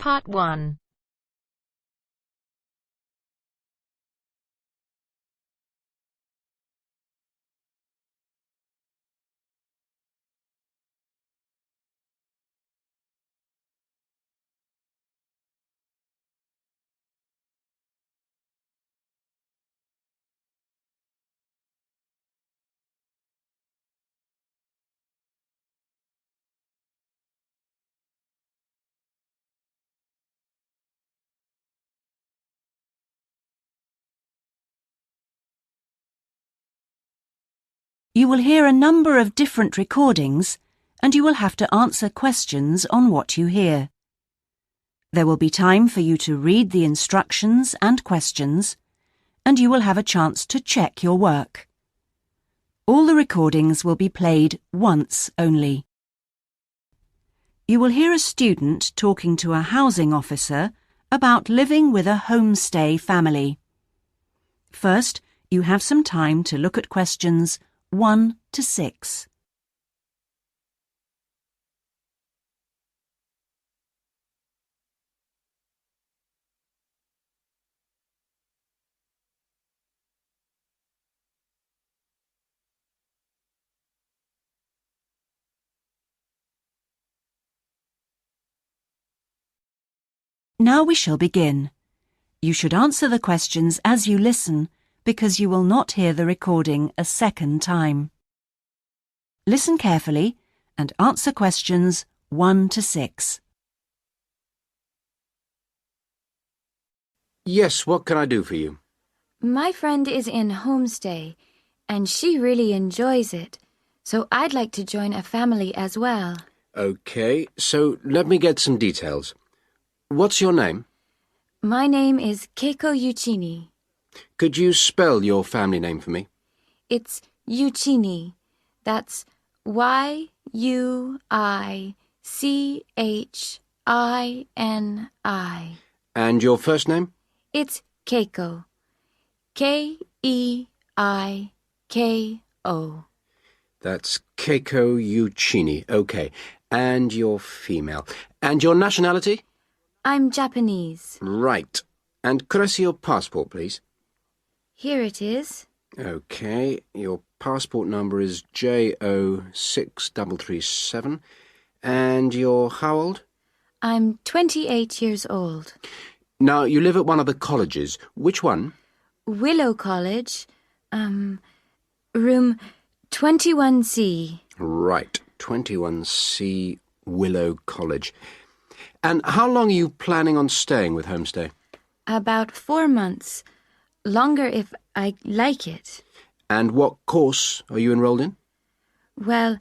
Part 1. You will hear a number of different recordings, and you will have to answer questions on what you hear. There will be time for you to read the instructions and questions, and you will have a chance to check your work. All the recordings will be played once only. You will hear a student talking to a housing officer about living with a homestay family. First, you have some time to look at questions 1 to 6. Now we shall begin. You should answer the questions as you listen, because you will not hear the recording a second time. Listen carefully and answer questions 1 to 6. Yes, what can I do for you? My friend is in homestay, and she really enjoys it, so I'd like to join a family as well. Okay, so let me get some details. What's your name? My name is Keiko Yuchini. Could you spell your family name for me? It's Yuchini. That's Y-U-I-C-H-I-N-I. And your first name? It's Keiko. K-E-I-K-O. That's Keiko Yuchini. Okay, and you're female. And your nationality? I'm Japanese. Right. And could I see your passport, please? Here it is. Okay, your passport number is JO6337. And you're how old? I'm 28 years old. Now, you live at one of the colleges. Which one? Willow College, room 21C. Right, 21C Willow College. And how long are you planning on staying with Homestay? About 4 months. Longer if I like it. And what course are you enrolled in? Well,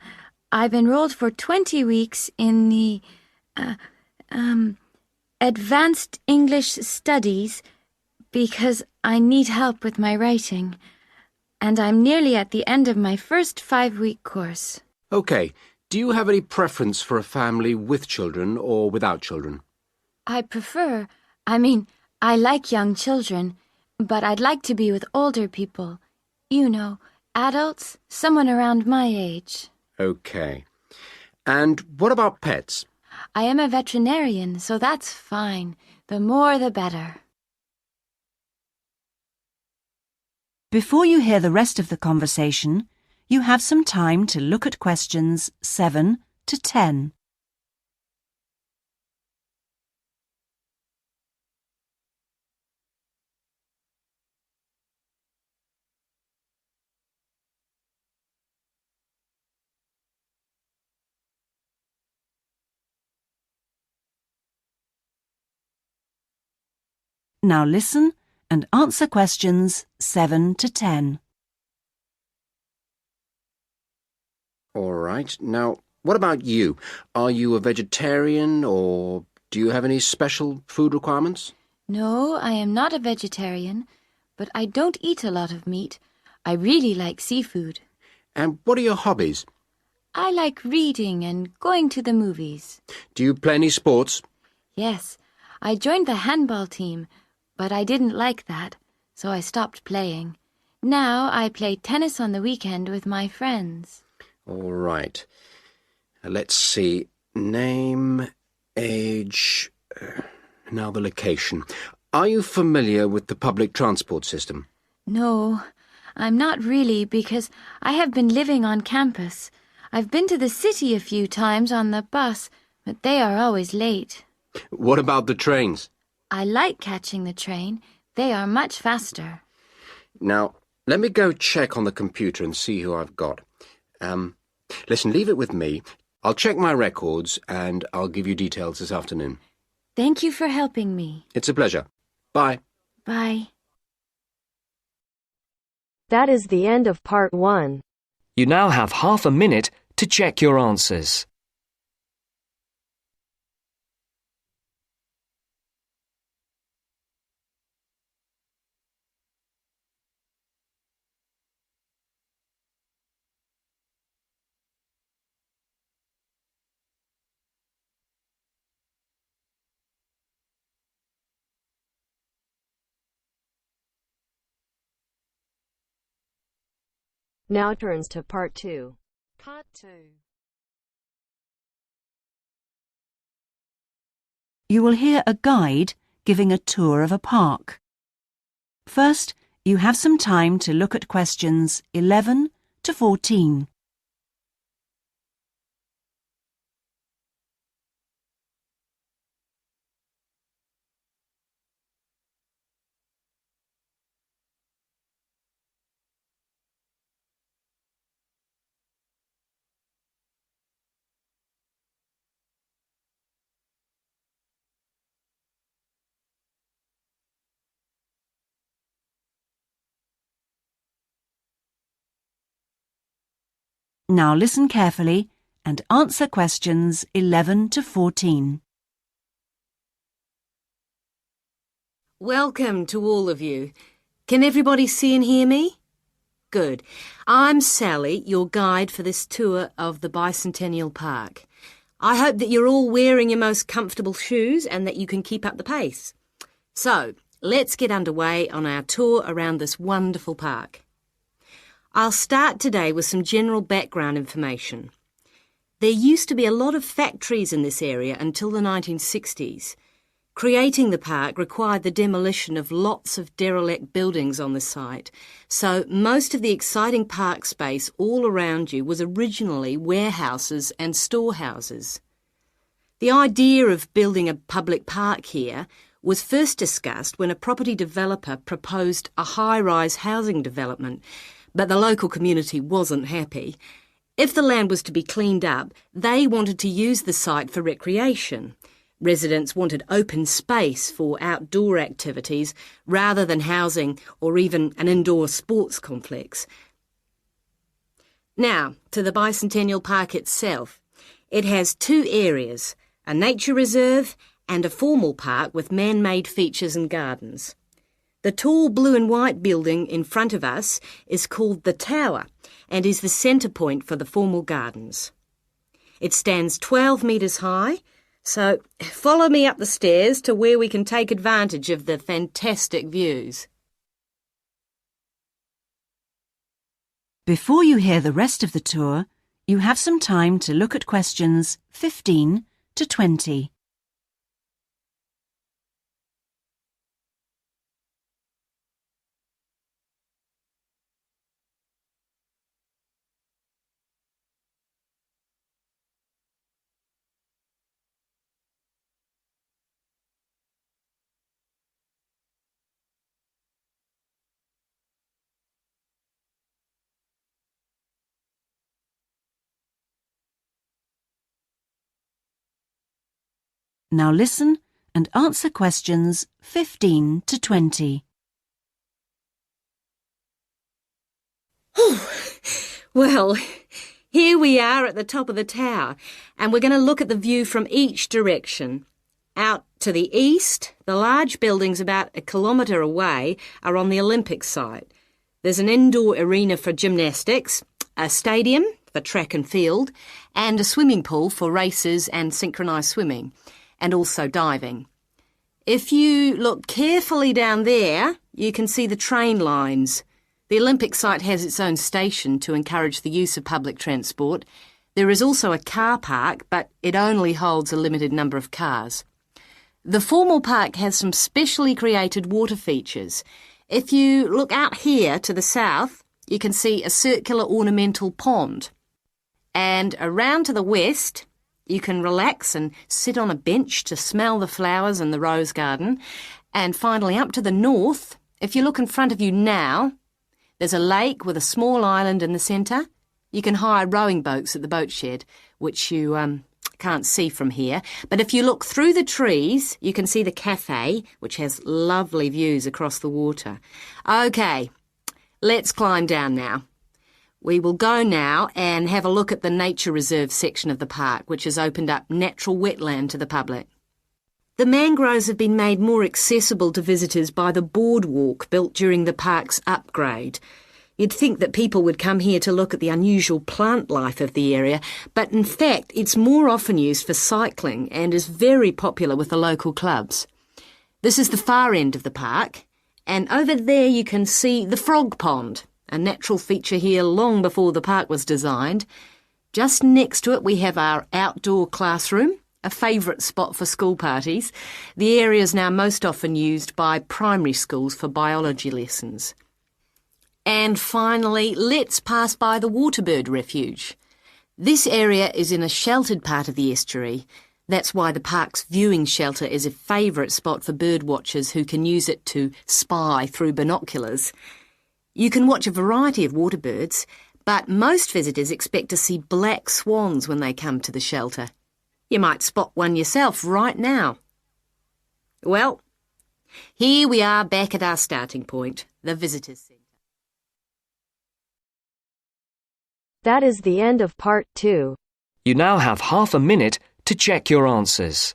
I've enrolled for 20 weeks in the Advanced English Studies because I need help with my writing. And I'm nearly at the end of my first 5-week course. Okay. Do you have any preference for a family with children or without children? I like young children, but I'd like to be with older people. You know, adults, someone around my age. Okay. And what about pets? I am a veterinarian, so that's fine. The more the better. Before you hear the rest of the conversation, you have some time to look at questions 7 to 10. Now listen and answer questions 7 to 10. All right. Now, what about you? Are you a vegetarian or do you have any special food requirements? No, I am not a vegetarian, but I don't eat a lot of meat. I really like seafood. And what are your hobbies? I like reading and going to the movies. Do you play any sports? Yes, I joined the handball team, but I didn't like that, so I stopped playing. Now I play tennis on the weekend with my friends. All right. Let's see. Name, age... Now the location. Are you familiar with the public transport system? No, I'm not really because I have been living on campus. I've been to the city a few times on the bus, but they are always late. What about the trains? I like catching the train. They are much faster. Now, let me go check on the computer and see who I've got. Listen, leave it with me. I'll check my records and I'll give you details this afternoon. Thank you for helping me. It's a pleasure. Bye. Bye. That is the end of part 1. You now have half a minute to check your answers. Now turns to part 2. Part 2. You will hear a guide giving a tour of a park. First, you have some time to look at questions 11 to 14. Now listen carefully and answer questions 11 to 14. Welcome to all of you. Can everybody see and hear me? Good. I'm Sally, your guide for this tour of the Bicentennial Park. I hope that you're all wearing your most comfortable shoes and that you can keep up the pace. So, let's get underway on our tour around this wonderful park. I'll start today with some general background information. There used to be a lot of factories in this area until the 1960s. Creating the park required the demolition of lots of derelict buildings on the site, so most of the exciting park space all around you was originally warehouses and storehouses. The idea of building a public park here was first discussed when a property developer proposed a high-rise housing development, but the local community wasn't happy. If the land was to be cleaned up, they wanted to use the site for recreation. Residents wanted open space for outdoor activities rather than housing or even an indoor sports complex. Now, to the Bicentennial Park itself. It has 2 areas, a nature reserve and a formal park with man-made features and gardens. The tall blue and white building in front of us is called the Tower and is the centre point for the formal gardens. It stands 12 metres high, so follow me up the stairs to where we can take advantage of the fantastic views. Before you hear the rest of the tour, you have some time to look at questions 15 to 20. Now listen and answer questions 15 to 20. Well, here we are at the top of the tower, and we're going to look at the view from each direction. Out to the east, the large buildings about 1 kilometre away are on the Olympic site. There's an indoor arena for gymnastics, a stadium for track and field, and a swimming pool for races and synchronised swimming, and also diving. If you look carefully down there, you can see the train lines. The Olympic site has its own station to encourage the use of public transport. There is also a car park, but it only holds a limited number of cars. The formal park has some specially created water features. If you look out here to the south, you can see a circular ornamental pond. And around to the west, you can relax and sit on a bench to smell the flowers in the rose garden. And finally, up to the north, if you look in front of you now, there's a lake with a small island in the centre. You can hire rowing boats at the boat shed, which you can't see from here. But if you look through the trees, you can see the cafe, which has lovely views across the water. OK, let's climb down now. We will go now and have a look at the nature reserve section of the park, which has opened up natural wetland to the public. The mangroves have been made more accessible to visitors by the boardwalk built during the park's upgrade. You'd think that people would come here to look at the unusual plant life of the area, but in fact it's more often used for cycling and is very popular with the local clubs. This is the far end of the park, and over there you can see the frog pond, a natural feature here long before the park was designed. Just next to it we have our outdoor classroom, a favourite spot for school parties. The area is now most often used by primary schools for biology lessons. And finally, let's pass by the Waterbird Refuge. This area is in a sheltered part of the estuary. That's why the park's viewing shelter is a favourite spot for bird watchers who can use it to spy through binoculars. You can watch a variety of waterbirds, but most visitors expect to see black swans when they come to the shelter. You might spot one yourself right now. Well, here we are back at our starting point, the Visitors Centre. That is the end of part 2. You now have half a minute to check your answers.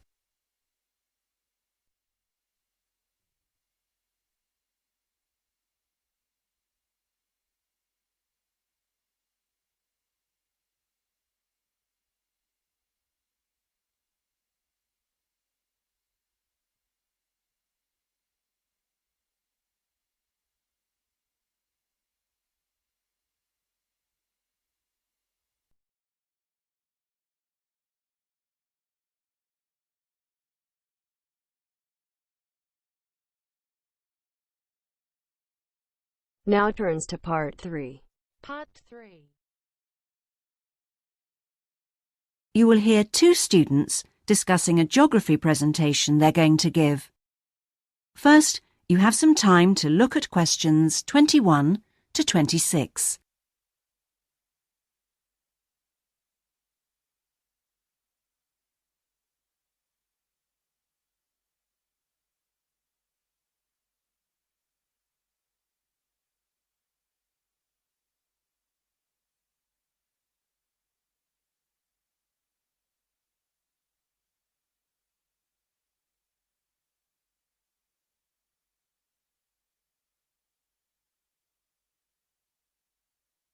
Now turns to part 3. Part 3. You will hear two students discussing a geography presentation they're going to give. First, you have some time to look at questions 21 to 26.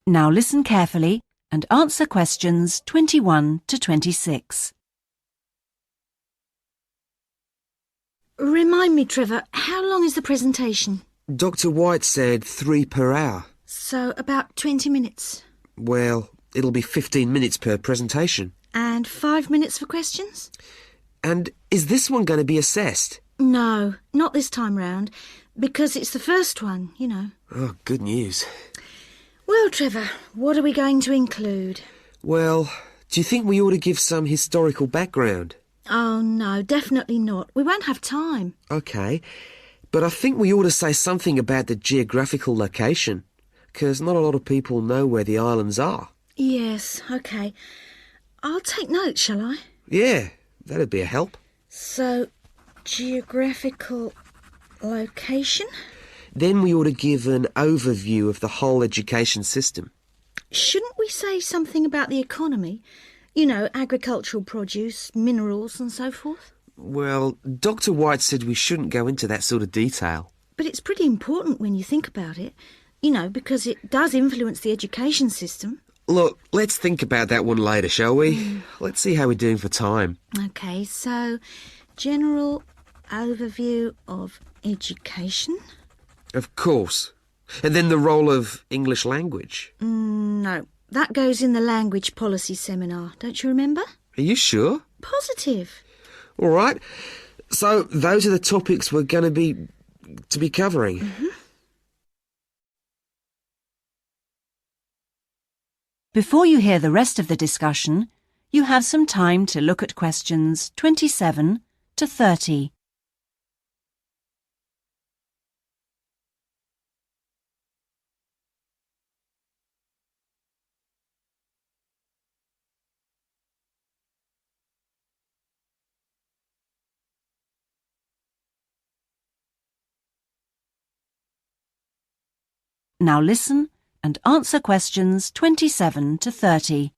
Now listen carefully and answer questions 21 to 26. Remind me, Trevor, how long is the presentation? Dr. White said 3 per hour. So about 20 minutes. Well, it'll be 15 minutes per presentation. And 5 minutes for questions? And is this one going to be assessed? No, not this time round, because it's the first one, you know. Oh, good news. Well, Trevor, what are we going to include? Well, do you think we ought to give some historical background? Oh, no, definitely not. We won't have time. OK, but I think we ought to say something about the geographical location, because not a lot of people know where the islands are. Yes, OK. I'll take notes, shall I? Yeah, that'd be a help. So, geographical location? Then we ought to give an overview of the whole education system. Shouldn't we say something about the economy? You know, agricultural produce, minerals and so forth? Well, Dr. White said we shouldn't go into that sort of detail. But it's pretty important when you think about it, you know, because it does influence the education system. Look, let's think about that one later, shall we? Let's see how we're doing for time. OK, so general overview of education. Of course. And then the role of English language. No, that goes in the language policy seminar, don't you remember? Are you sure? Positive. All right. So those are the topics we're going to be covering. Mm-hmm. Before you hear the rest of the discussion, you have some time to look at questions 27 to 30. Now listen and answer questions 27 to 30.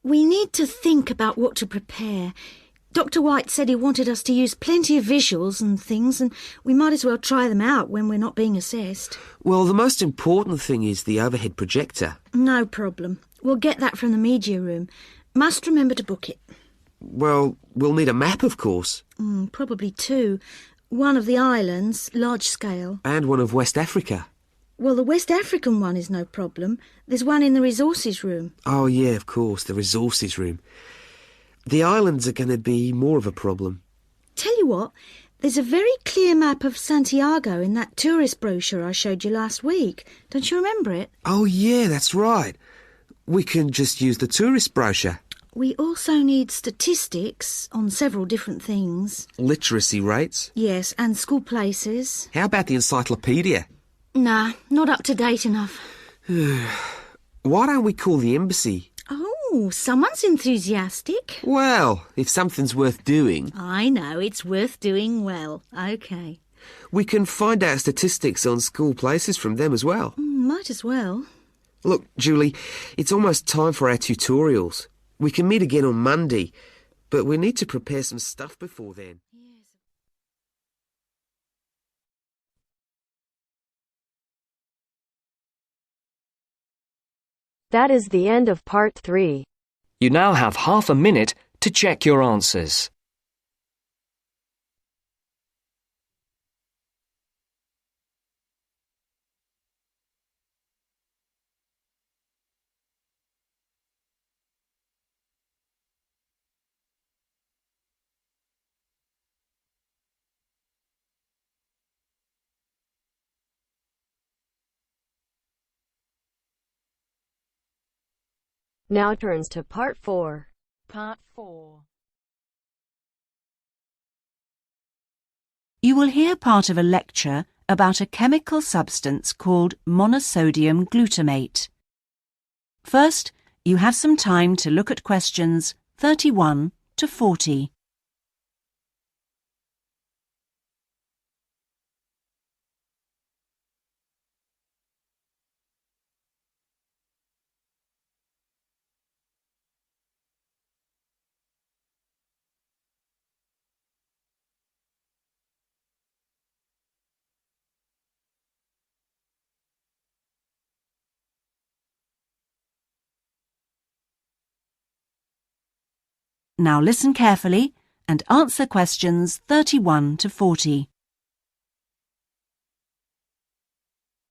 We need to think about what to prepare. Dr. White said he wanted us to use plenty of visuals and things, and we might as well try them out when we're not being assessed. Well, the most important thing is the overhead projector. No problem. We'll get that from the media room. Must remember to book it. Well, we'll need a map, of course. Probably two. One of the islands, large scale. And one of West Africa. Well, the West African one is no problem. There's one in the resources room. Oh, yeah, of course, the resources room. The islands are going to be more of a problem. Tell you what, there's a very clear map of Santiago in that tourist brochure I showed you last week. Don't you remember it? Oh, yeah, that's right. We can just use the tourist brochure. We also need statistics on several different things. Literacy rates. Yes, and school places. How about the encyclopedia? Nah, not up to date enough. Why don't we call the embassy? Oh, someone's enthusiastic. Well, if something's worth doing. I know, it's worth doing well. OK. We can find out statistics on school places from them as well. Might as well. Look, Julie, it's almost time for our tutorials. We can meet again on Monday, but we need to prepare some stuff before then. That is the end of part 3. You now have half a minute to check your answers. Now turns to part 4. Part 4. You will hear part of a lecture about a chemical substance called monosodium glutamate. First, you have some time to look at questions 31 to 40. Now listen carefully and answer questions 31 to 40.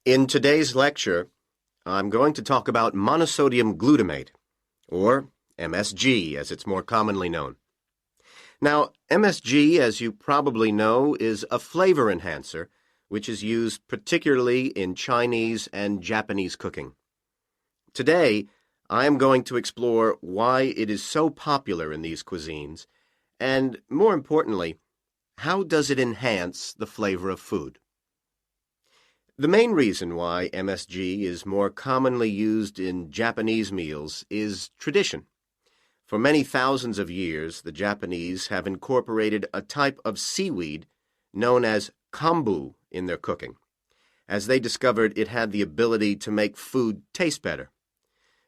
In today's lecture, I'm going to talk about monosodium glutamate, or MSG as it's more commonly known. Now, MSG, as you probably know, is a flavor enhancer which is used particularly in Chinese and Japanese cooking. Today, I am going to explore why it is so popular in these cuisines, and, more importantly, how does it enhance the flavor of food? The main reason why MSG is more commonly used in Japanese meals is tradition. For many thousands of years, the Japanese have incorporated a type of seaweed known as kombu in their cooking, as they discovered it had the ability to make food taste better.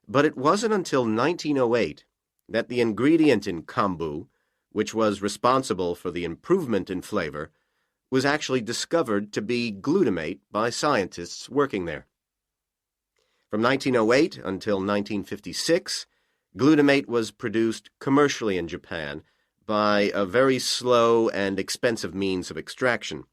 But it wasn't until 1908 that the ingredient in kombu, which was responsible for the improvement in flavor, was actually discovered to be glutamate by scientists working there. From 1908 until 1956, glutamate was produced commercially in Japan by a very slow and expensive means of extraction.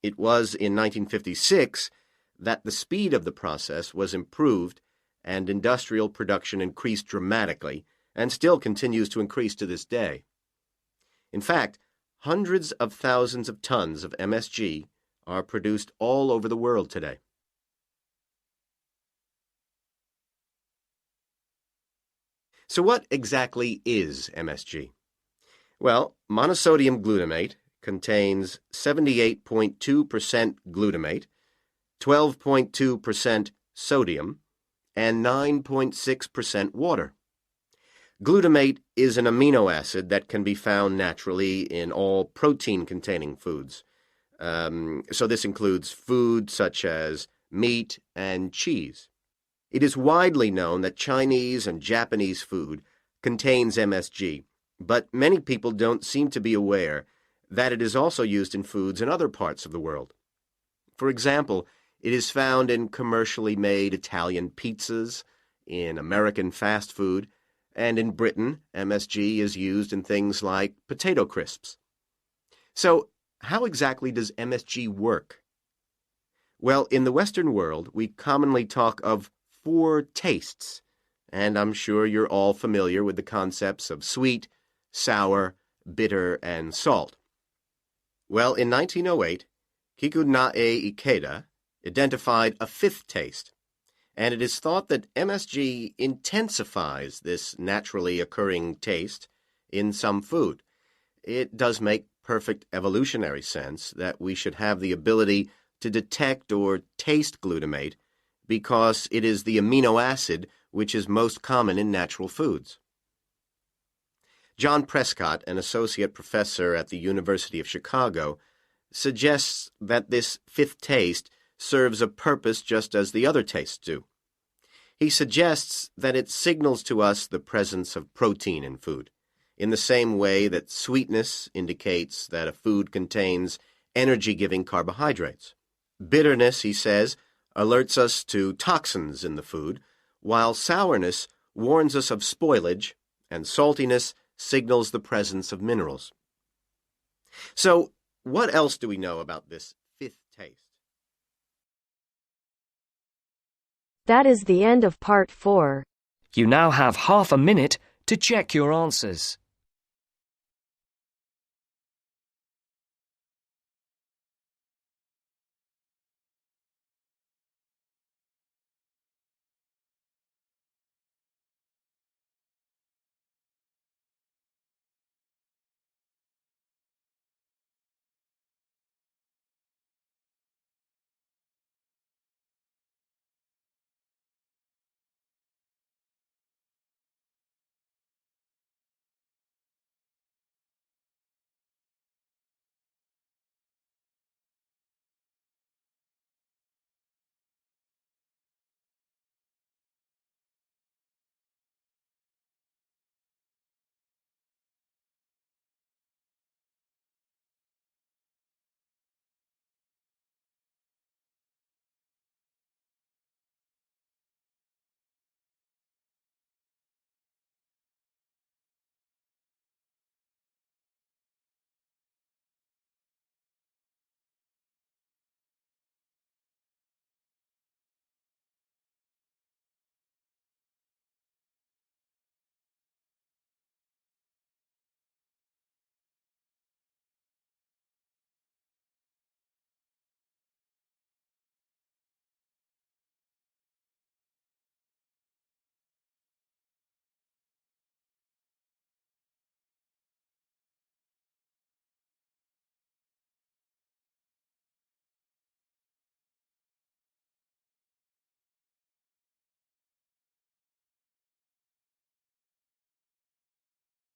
It was in 1956 that the speed of the process was improved and industrial production increased dramatically and still continues to increase to this day. In fact, hundreds of thousands of tons of MSG are produced all over the world today. So what exactly is MSG? Well, monosodium glutamate contains 78.2% glutamate, 12.2% sodium, and 9.6% water. Glutamate is an amino acid that can be found naturally in all protein-containing foods. So this includes food such as meat and cheese. It is widely known that Chinese and Japanese food contains MSG, but many people don't seem to be aware that it is also used in foods in other parts of the world. For example, it is found in commercially made Italian pizzas, in American fast food, and in Britain, MSG is used in things like potato crisps. So, how exactly does MSG work? Well, in the Western world, we commonly talk of 4 tastes, and I'm sure you're all familiar with the concepts of sweet, sour, bitter, and salt. Well, in 1908, Kikunae Ikeda identified a 5th taste, and it is thought that MSG intensifies this naturally occurring taste in some food. It does make perfect evolutionary sense that we should have the ability to detect or taste glutamate because it is the amino acid which is most common in natural foods. John Prescott, an associate professor at the University of Chicago, suggests that this 5th taste serves a purpose just as the other tastes do. He suggests that it signals to us the presence of protein in food, in the same way that sweetness indicates that a food contains energy-giving carbohydrates. Bitterness, he says, alerts us to toxins in the food, while sourness warns us of spoilage, and saltiness signals the presence of minerals. So, what else do we know about this 5th taste? That is the end of part 4. You now have half a minute to check your answers.